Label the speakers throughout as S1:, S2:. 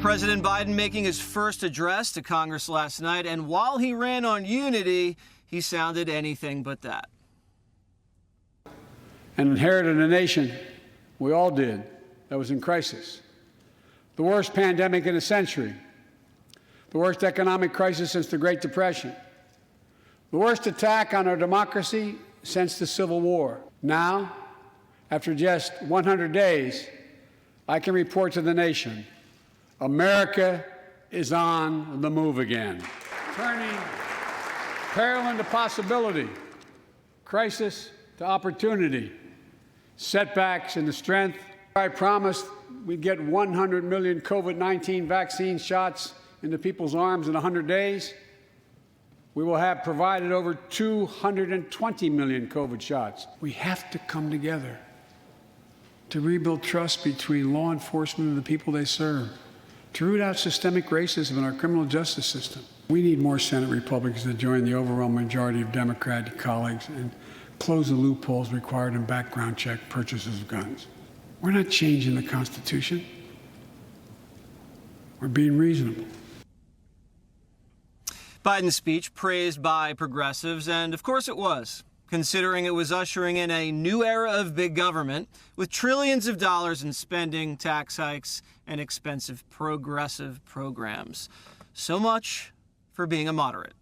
S1: President Biden making his first address to Congress last night, and while he ran on unity, he sounded anything but that.
S2: And inherited a nation, we all did, that was in crisis. The worst pandemic in a century. The worst economic crisis since the Great Depression. The worst attack on our democracy since the Civil War. Now, after just 100 days, I can report to the nation, America is on the move again, turning peril into possibility, crisis to opportunity, setbacks into strength. I promised we'd get 100 million COVID-19 vaccine shots into people's arms in 100 days. We will have provided over 220 million COVID shots. We have to come together to rebuild trust between law enforcement and the people they serve, to root out systemic racism in our criminal justice system. We need more Senate Republicans to join the overwhelming majority of Democratic colleagues and close the loopholes required in background check purchases of guns. We're not changing the Constitution. We're being reasonable.
S1: Biden's speech praised by progressives, and of course it was, considering it was ushering in a new era of big government with trillions of dollars in spending, tax hikes, and expensive progressive programs. So much for being a moderate.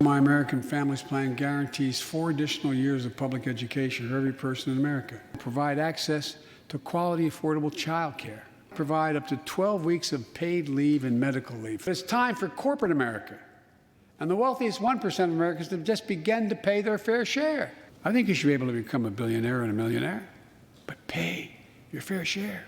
S2: My American Families Plan guarantees 4 additional years of public education for every person in America. Provide access to quality, affordable child care. Provide up to 12 weeks of paid leave and medical leave. It's time for corporate America and the wealthiest 1% of Americans to just begin to pay their fair share. I think you should be able to become a billionaire and a millionaire, but pay your fair share.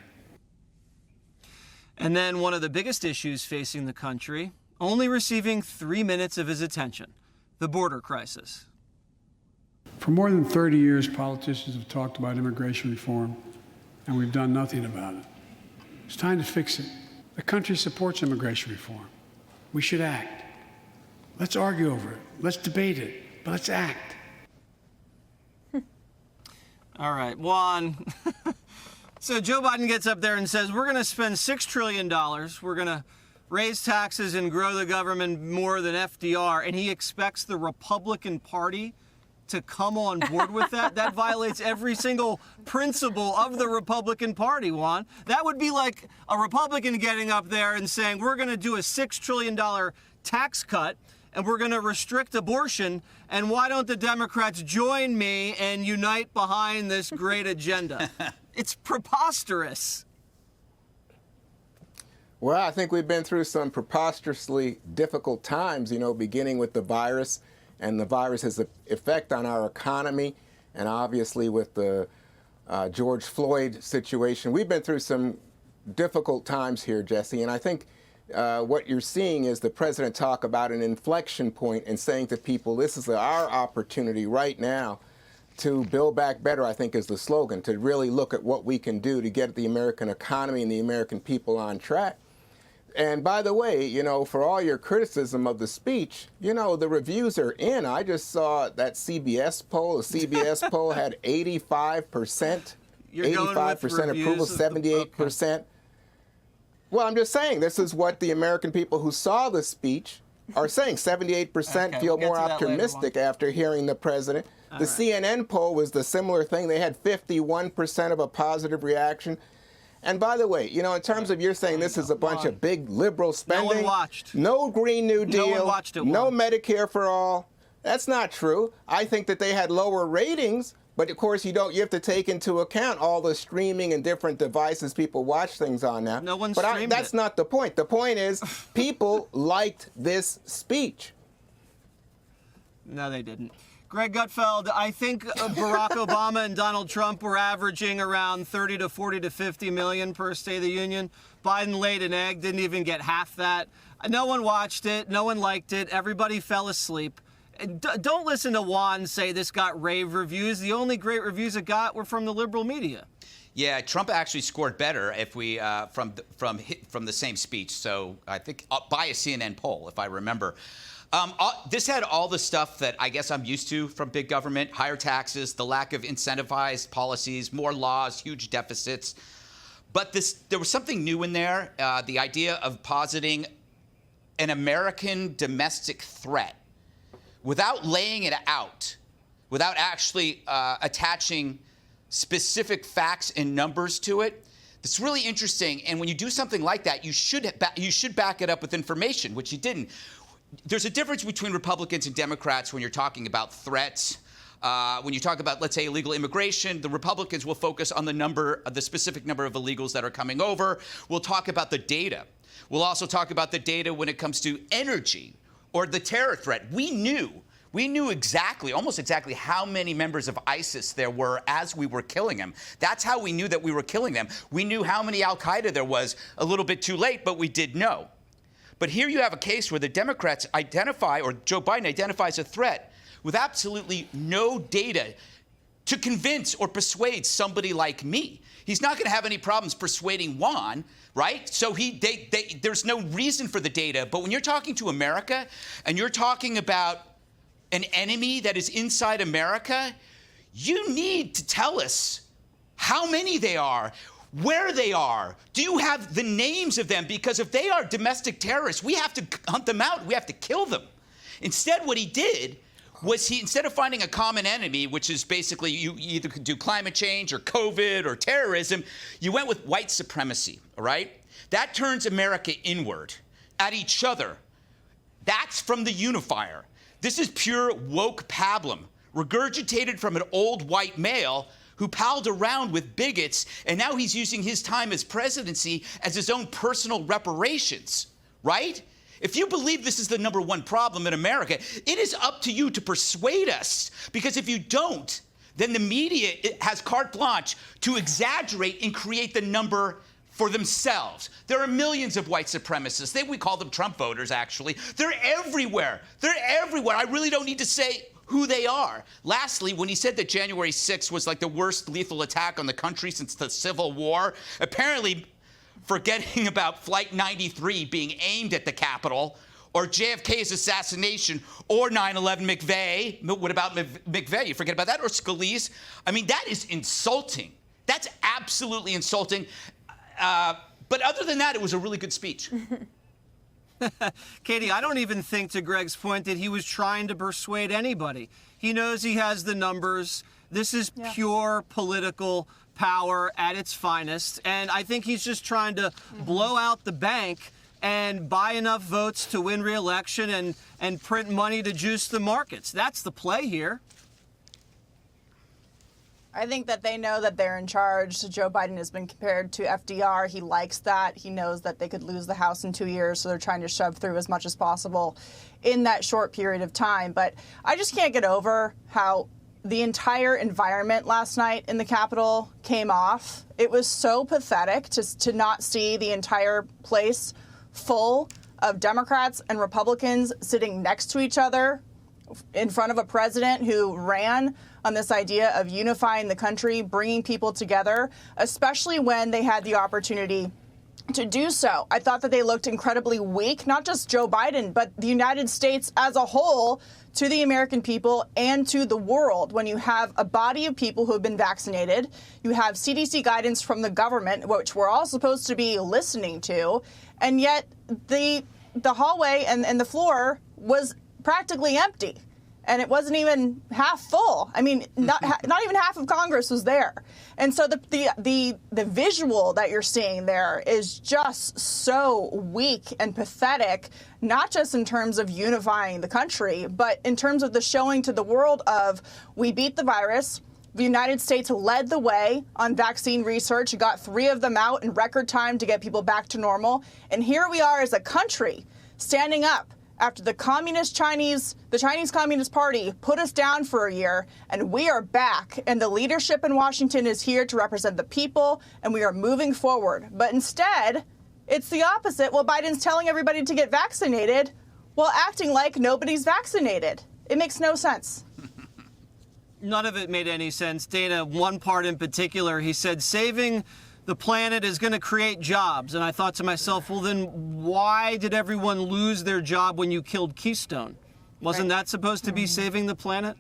S1: And then one of the biggest issues facing the country, only receiving 3 minutes of his attention, the border crisis.
S2: For more than 30 years, politicians have talked about immigration reform, and we've done nothing about it. It's time to fix it. The country supports immigration reform. We should act. Let's argue over it. Let's debate it. But let's act.
S1: All right, Juan. So Joe Biden gets up there and says, we're going to spend $6 trillion. We're going to raise taxes and grow the government more than FDR. And he expects the Republican Party to come on board with that. That violates every single principle of the Republican Party, Juan. That would be like a Republican getting up there and saying, we're going to do a $6 trillion tax cut and we're going to restrict abortion. And why don't the Democrats join me and unite behind this great agenda? It's preposterous.
S3: Well, I think we've been through some preposterously difficult times, beginning with the virus and the virus's effect on our economy, and obviously with the George Floyd situation. We've been through some difficult times here, Jesse, and I think what you're seeing is the president talk about an inflection point and saying to people, this is our opportunity right now to build back better, I think is the slogan, to really look at what we can do to get the American economy and the American people on track. And by the way, for all your criticism of the speech, the reviews are in. I just saw that CBS poll. The CBS poll had 85%, 85% approval, 78%. Well, I'm just saying, this is what the American people who saw the speech are saying. 78% feel more optimistic after hearing the president. The CNN poll was the similar thing. They had 51% of a positive reaction. And by the way, in terms of you're saying this is a bunch of big liberal spending.
S1: No one watched.
S3: No Green New Deal.
S1: No one watched it.
S3: No Medicare for all. That's not true. I think that they had lower ratings, but of course you have to take into account all the streaming and different devices people watch things on now.
S1: No one streamed
S3: But that's not the point. The point is people liked this speech.
S1: No, they didn't. Greg Gutfeld, I think Barack Obama and Donald Trump were averaging around 30 to 40 to 50 million per State of the Union. Biden laid an egg, didn't even get half that. No one watched it. No one liked it. Everybody fell asleep. Don't listen to Juan say this got rave reviews. The only great reviews it got were from the liberal media.
S4: Yeah, Trump actually scored better if we from the same speech. So I think by a CNN poll, if I remember. This had all the stuff that I guess I'm used to from big government: higher taxes, the lack of incentivized policies, more laws, huge deficits. But there was something new in there, the idea of positing an American domestic threat without laying it out, without actually attaching specific facts and numbers to it. It's really interesting. And when you do something like that, you should back it up with information, which you didn't. There's a difference between Republicans and Democrats when you're talking about threats. When you talk about, let's say, illegal immigration, the Republicans will focus on the specific number of illegals that are coming over. We'll talk about the data. We'll also talk about the data when it comes to energy or the terror threat. We knew exactly, almost exactly, how many members of ISIS there were as we were killing them. That's how we knew that we were killing them. We knew how many al-Qaeda there was a little bit too late, but we did know. But here you have a case where the Democrats identify, or Joe Biden identifies a threat with absolutely no data to convince or persuade somebody like me. He's not going to have any problems persuading Juan, right? So there's no reason for the data. But when you're talking to America and you're talking about an enemy that is inside America, you need to tell us how many they are, where they are. Do you have the names of them? Because if they are domestic terrorists, we have to hunt them out. We have to kill them. Instead, what he did was instead of finding a common enemy, which is basically you either could do climate change or COVID or terrorism, you went with white supremacy, all right? That turns America inward at each other. That's from the unifier. This is pure woke pablum, regurgitated from an old white male who palled around with bigots, and now he's using his time as presidency as his own personal reparations, right? If you believe this is the number one problem in America, it is up to you to persuade us. Because if you don't, then the media has carte blanche to exaggerate and create the number for themselves. There are millions of white supremacists. We call them Trump voters, actually. They're everywhere. They're everywhere. I really don't need to say who they are. Lastly, when he said that January 6th was like the worst lethal attack on the country since the Civil War, apparently forgetting about Flight 93 being aimed at the Capitol, or JFK's assassination, or 9/11 McVeigh. What about McVeigh? You forget about that? Or Scalise? I mean, that is insulting. That's absolutely insulting. But other than that, it was a really good speech.
S1: Katie, I don't even think, to Greg's point, that he was trying to persuade anybody. He knows he has the numbers. This is pure political power at its finest. And I think he's just trying to blow out the bank and buy enough votes to win re-election and print money to juice the markets. That's the play here.
S5: I think that they know that they're in charge. Joe Biden has been compared to FDR. He likes that. He knows that they could lose the House in 2 years, so they're trying to shove through as much as possible in that short period of time. But I just can't get over how the entire environment last night in the Capitol came off. It was so pathetic to not see the entire place full of Democrats and Republicans sitting next to each other in front of a president who ran on this idea of unifying the country, bringing people together, especially when they had the opportunity to do so. I thought that they looked incredibly weak, not just Joe Biden, but the United States as a whole, to the American people and to the world. When you have a body of people who have been vaccinated, you have CDC guidance from the government, which we're all supposed to be listening to, and yet the hallway and the floor was practically empty. And it wasn't even half full. I mean, not even half of Congress was there. And so the visual that you're seeing there is just so weak and pathetic, not just in terms of unifying the country, but in terms of the showing to the world of we beat the virus. The United States led the way on vaccine research, got 3 of them out in record time to get people back to normal. And here we are as a country standing up after the Chinese Communist Party put us down for a year, and we are back. And the leadership in Washington is here to represent the people, and we are moving forward. But instead, it's the opposite. Well, Biden's telling everybody to get vaccinated while acting like nobody's vaccinated. It makes no sense.
S1: None of it made any sense. Dana, one part in particular, he said saving the planet is going to create jobs. And I thought to myself, well, then why did everyone lose their job when you killed Keystone? Wasn't that supposed to be saving the planet?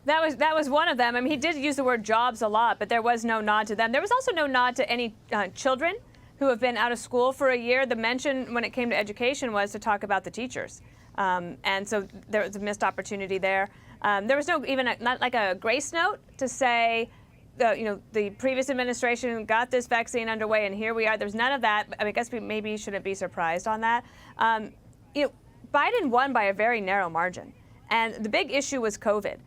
S6: That was one of them. I mean, he did use the word jobs a lot, but there was no nod to them. There was also no nod to any children who have been out of school for a year. The mention when it came to education was to talk about the teachers. And so there was a missed opportunity there. There was no even not like a grace note to say, the previous administration got this vaccine underway and here we are. There's none of that. I guess we maybe shouldn't be surprised on that. Biden won by a very narrow margin. And the big issue was COVID.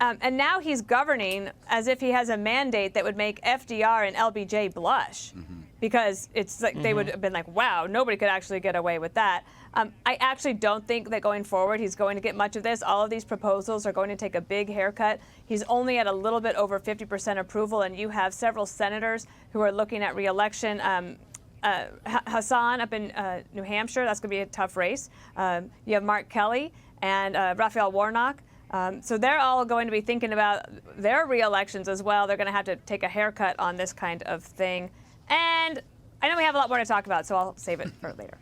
S6: And now he's governing as if he has a mandate that would make FDR and LBJ blush. Because it's like they would have been like, wow, nobody could actually get away with that. I actually don't think that going forward he's going to get much of this. All of these proposals are going to take a big haircut. He's only at a little bit over 50% approval, and you have several senators who are looking at re-election. Hassan up in New Hampshire, that's going to be a tough race. You have Mark Kelly and Raphael Warnock. So they're all going to be thinking about their re-elections as well. They're going to have to take a haircut on this kind of thing. And I know we have a lot more to talk about, so I'll save it for later.